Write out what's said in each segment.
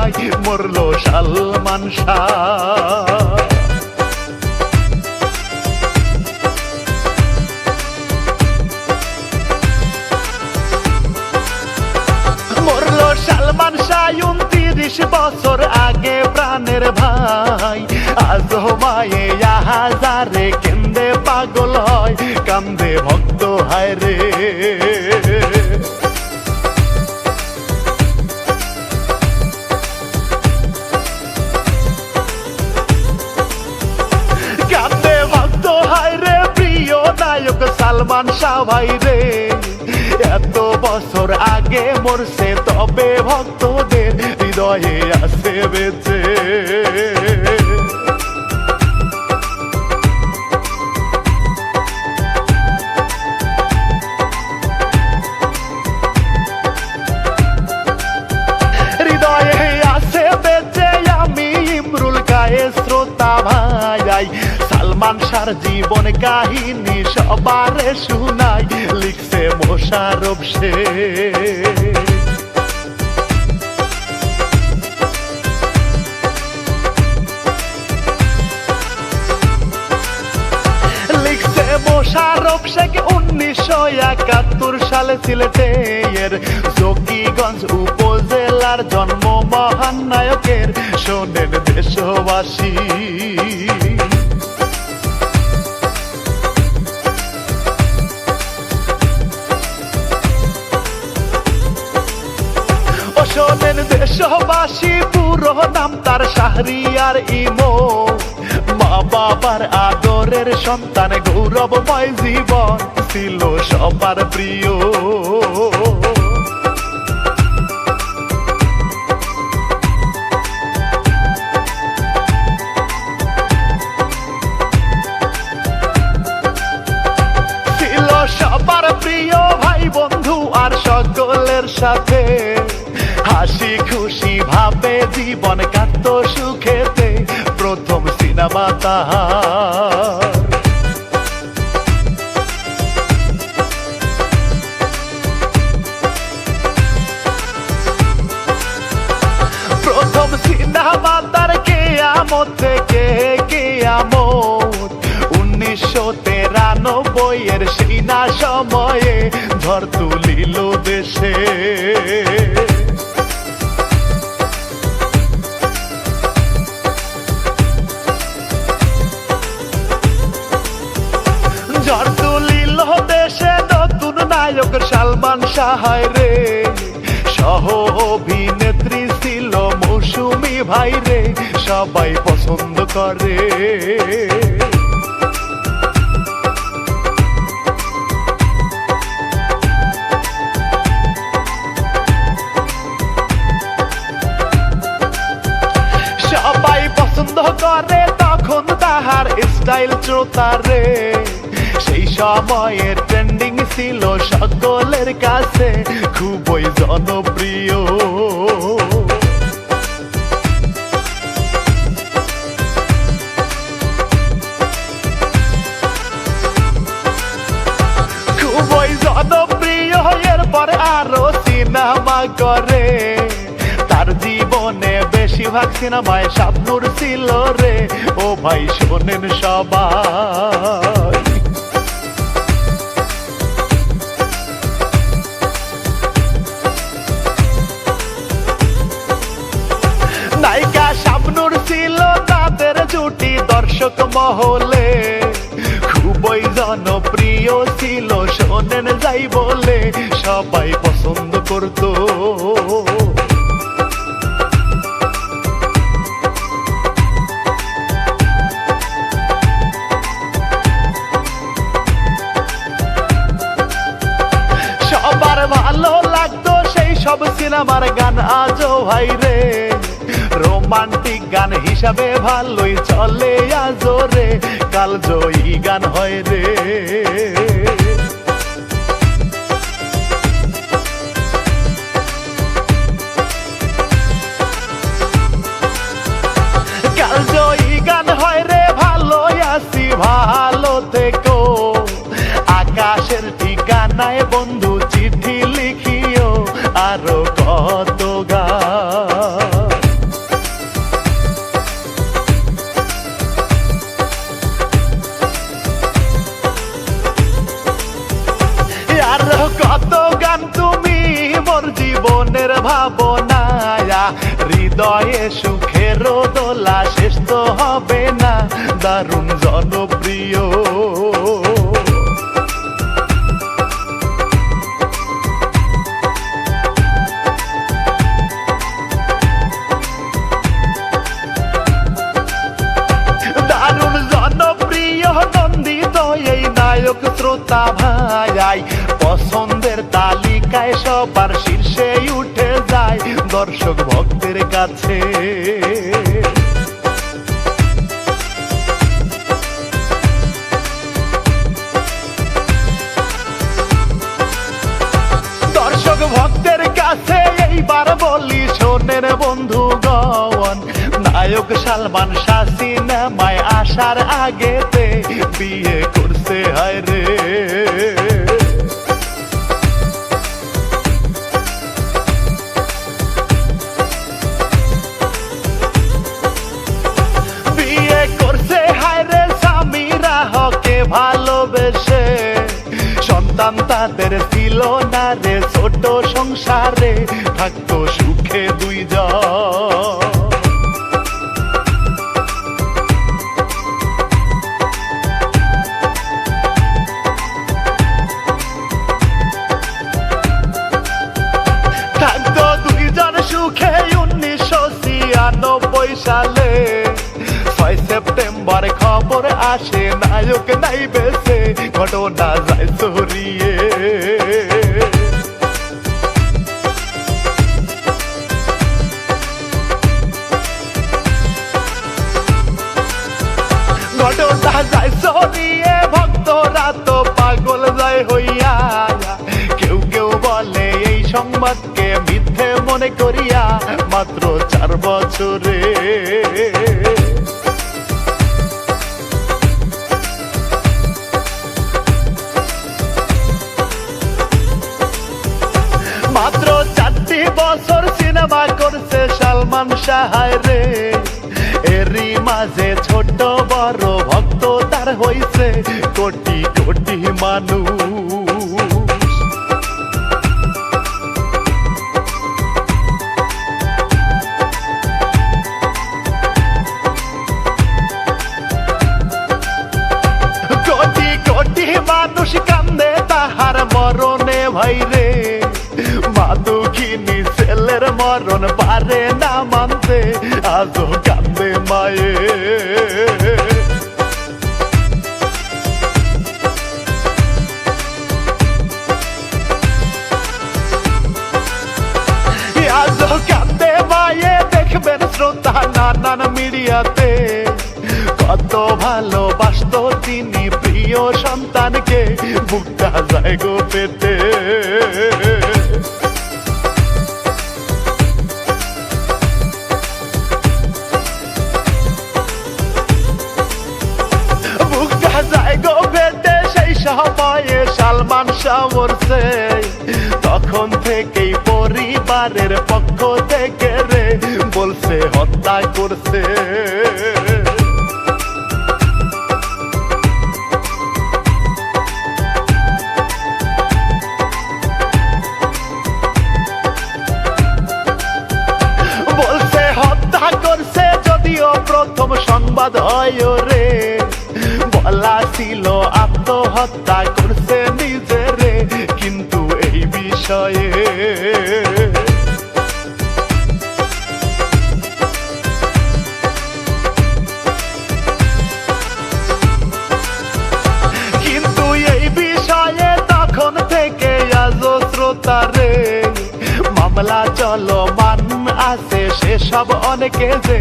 নাই মরলো সালমান শাহ। মরলো সালমান শাহ 29 বছর আগে প্রাণের ভাই। আজ মায়ে হাজারে কেন্দে পাগল হয়, কান্দে ভক্ত হায় রে। কান্দে ভক্ত হায় রে প্রিয় নায়ক সালমান শাহ ভাই রে। এত বছর আগে মরছে তবে ভক্তদের হৃদয়ে আছে বেঁচে। হৃদয়ে আছে বেঁচে আমি ইমরুল গায়ে শ্রোতা ভাই। সালমান শাহর জীবন কাহিনী সবারে শুনাই, লিখছে মোশাররফ শেখ। লিখছে মোশাররফ শেখ 1971 সালে সিলেটের জকিগঞ্জ উপজেলার জন্ম মহান নায়কের। শোনেন দেশবাসী, শোনেন দেশবাসী পুরো নাম তার শাহরিয়ার ইমন। মা বাবার আদরের সন্তান, গৌরবময় জীবন ছিল সবার প্রিয়। ছিল সবার প্রিয় ভাই বন্ধু আর সকলের সাথে হাসি খুশি ভাবে জীবন কাটতো সুখেতে। প্রথম সিনেমা তাহার, প্রথম সিনেমা তার কেয়ামত থেকে কেয়ামত। 1993 সেই না সময়ে ঝড় তুলিল দেশে। ঝড় তুলিল দেশে নতুন নায়ক সালমান শাহ রে। সহ অভিনেত্রী ছিল মৌসুমী ভাই রে, সবাই পছন্দ করে। সবাই পছন্দ করে তখন তাহার স্টাইল শ্রোতারে। সেই সময়ে ট্রেন্ডিং ছিল সকলের কাছে, খুবই জনপ্রিয়। খুবই জনপ্রিয় এরপরে আরো সিনেমা করে। তার জীবনে বেশিরভাগ সিনেমায় শাবনূর ছিল রে। ও ভাই শোনেন সবাই, নায়িকা শাবনূর ছিল তাদের জুটি দর্শক মহলে। খুবই জনপ্রিয় ছিল শোনেন যাই বলে, সবাই পছন্দ করতো। সবার ভালো লাগতো সেই সব সিনেমার গান আজও ভাই রে। রোমান্টিক গান হিসাবে ভালোই চলে আজও রে, কালজয়ী গান হয় রে। কালজয়ী গান হয় রে, ভালো আছি ভালো থেকো। আকাশের ঠিকানায় বন্ধু চিঠি লিখিও, আরো কত গান। কত গান তুমি মোর জীবনের ভাবনা, হৃদয়ে সুখের দোলা শেষ তো হবে না, দারুণ জনপ্রিয়। দারুণ জনপ্রিয় নন্দিত এই নায়ক শ্রোতা ভাই, পছন্দের তালিকায় সবার শীর্ষে উঠে যায় দর্শক ভক্তের কাছে। দর্শক ভক্তের কাছে এইবার বলি শোনেন বন্ধুগণ, নায়ক সালমান শাহ সিনেমায় আসার আগেতে বিয়ে করছে হায় রে। বিয়ে করছে হায় রে সামিরা হকে ভালোবেসে, সন্তান তাদের ছিল না রে, ছোট সংসারে থাকতো সুখে দুইজন। থাকতো দুইজন সুখে 1996 সালে 6 সেপ্টেম্বর খবর আসে নায়ক নাই বেঁচে, ঘটনা যায় ছড়িয়ে। ঘটনা যায় ছড়িয়ে, ভক্তরা তো পাগল যায় হইয়া, কেউ কেউ বলে এই সংবাদকে মিথ্যে মনে করিয়া মাত্র 4 বছরে। মাত্র 4টি বছর সিনেমা করছে সালমান শাহ রে, এরই মাঝে ছোট বড় ভক্ত তার হইছে কোটি কোটি মানুষ। কোটি কোটি মানুষ কান্দে তাহার মরণে ভাই রে, মাদুকিনী ছেলের মরণ পারে না মানতে, আজও কান্দে মায়ে। আজও কান্দে মায়ে, দেখবেন শ্রোতা নানান মিডিয়াতে, কত ভালোবাসতো তিনি প্রিয় সন্তানকে, বুকটা যায় গো পেতে। বুকটা যায় গো পেতে, সেই সময়ে সালমান শাহ মরছে, তখন থেকেই পরিবারের পক্ষ থেকে রে বলছে হত্যা করছে। বলছে হত্যা করছে, যদিও প্রথম সংবাদ হয় রে, বলা ছিল আত্মহত্যা করছে নিজেরে, কিন্তু এই বিষয়ে তখন থেকে আজও শ্রোতারে মামলা চলমান আছে, সেসব অনেকে যে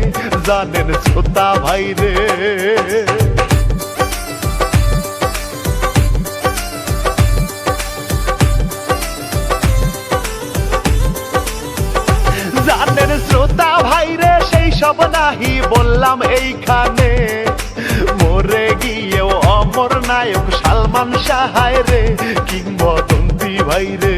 জানেন শ্রোতা ভাই রে। জানেন শ্রোতা ভাই রে, সেই সব নাহি বললাম এইখানে, মরে গিয়েও অমর নায়ক সালমান শাহ রে, কিংবদন্তি ভাই রে।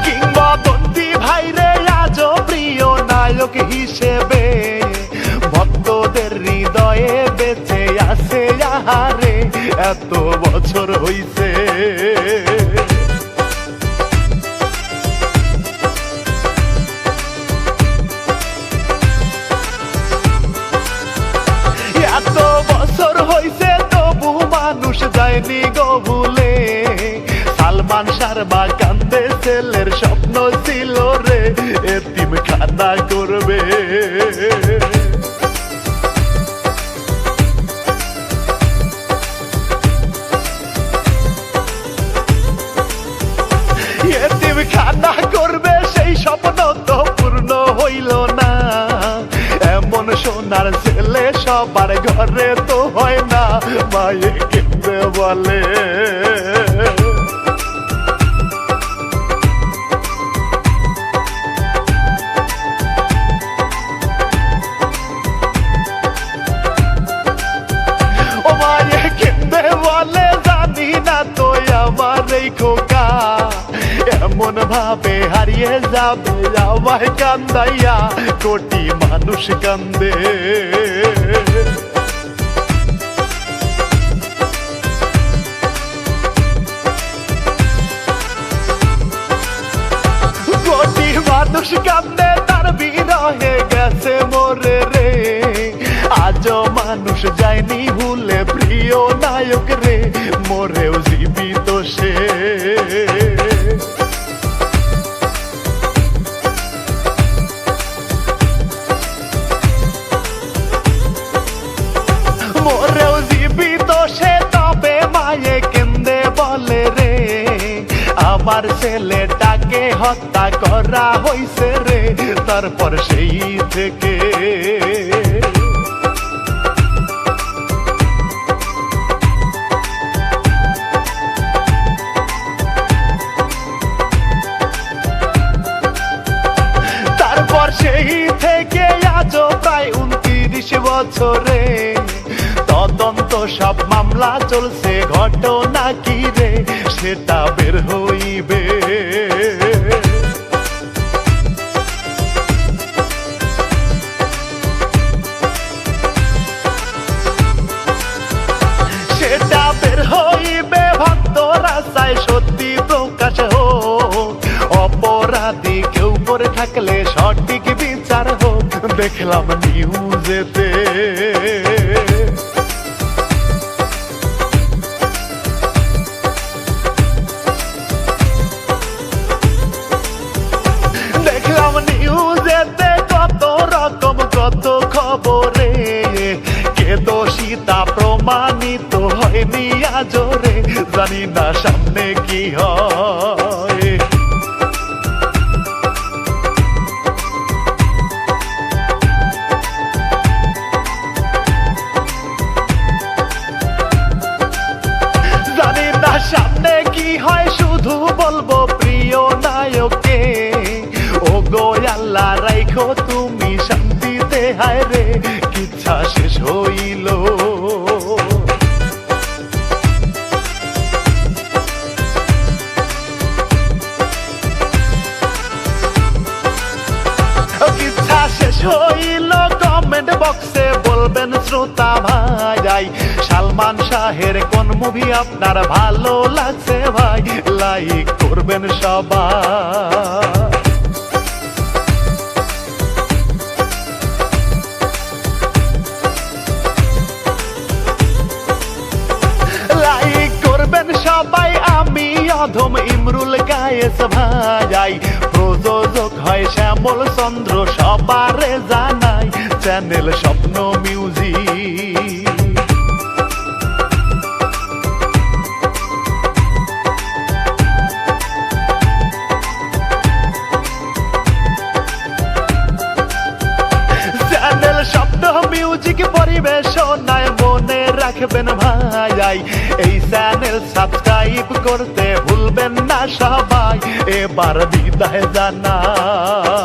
কিংবদন্তি ভাই রে, নায়ক হিসেবে ভক্তদের হৃদয়ে বেঁচে আছে আহারে এত বছর হইছে। এত বছর হইছে তবু মানুষ যায়নি গো ভুলে, সালমান শার্মা কান্দে ছেলের স্বপ্ন ছিল রে এতিমখানা করবে। এতিমখানা করবে সেই স্বপ্ন তো পূর্ণ হইল না, এমন সোনার ছেলে সবার ঘরে তো হয় না, মায়ে কেঁদে বলে ও মায়ে কেঁদে বলে জানি না তো আমার এই খোকা এমন ভাবে হারিয়ে যাবে আমায় কান্দাইয়া কোটি মানুষ কান্দে। কোটি মানুষ কান্দে তার বিরহে গেছে মোরে রে, আজও মানুষ যায়নি ভুলে প্রিয় নায়ক রে, মোরেও জীবিত সে। মোরেও জীবিত সে তবে মায়ে কেন্দে বলে রে, আমার ছেলেটাকে হত্যা করা হইছে রে, তারপর সেই থেকে সেই থেকে আজও প্রায় 29 বছরে তদন্ত সব মামলা চলছে, ঘটনা কি রে সেটা বের হইবে। সেটা বের হইবে ভক্তরা চায় সত্যি প্রকাশ হোক, অপরাধী কেউ করে থাকলে সঠিক বিচার হোক, দেখলাম নিউজেতে দেখলাম নিউজেতে কত রকম কত খবরে, কে দোষী তা প্রমাণিত হয়নি আজও রে, জানি না সামনে কি হয়। সামনে কি হয় শুধু বলবো প্রিয় নায়ককে, ও গো আল্লাহ রাইখো তুমি শান্তিতে, হায় রে কিচ্ছা শেষ হইল। কিচ্ছা শেষ হইল কমেন্ট বক্সে বলবেন শ্রোতা ভাই, সালমান শাহের কোন মুভি আপনার ভালো লাগছে ভাই, লাইক করবেন সবাই। লাইক করবেন সবাই। আমি অধম ইমরুল গায়েস ভাই, প্রযোজক হয় শ্যামল চন্দ্র, সবারে জানাই চ্যানেল স্বপ্ন মিউজিক। চ্যানেল স্বপ্ন মিউজিক পরিবেশনায় মনে রাখবেন ভাই, এই চ্যানেল সাবস্ক্রাইব করতে ভুলবেন না সবাই, এবার বিদায় জানাই।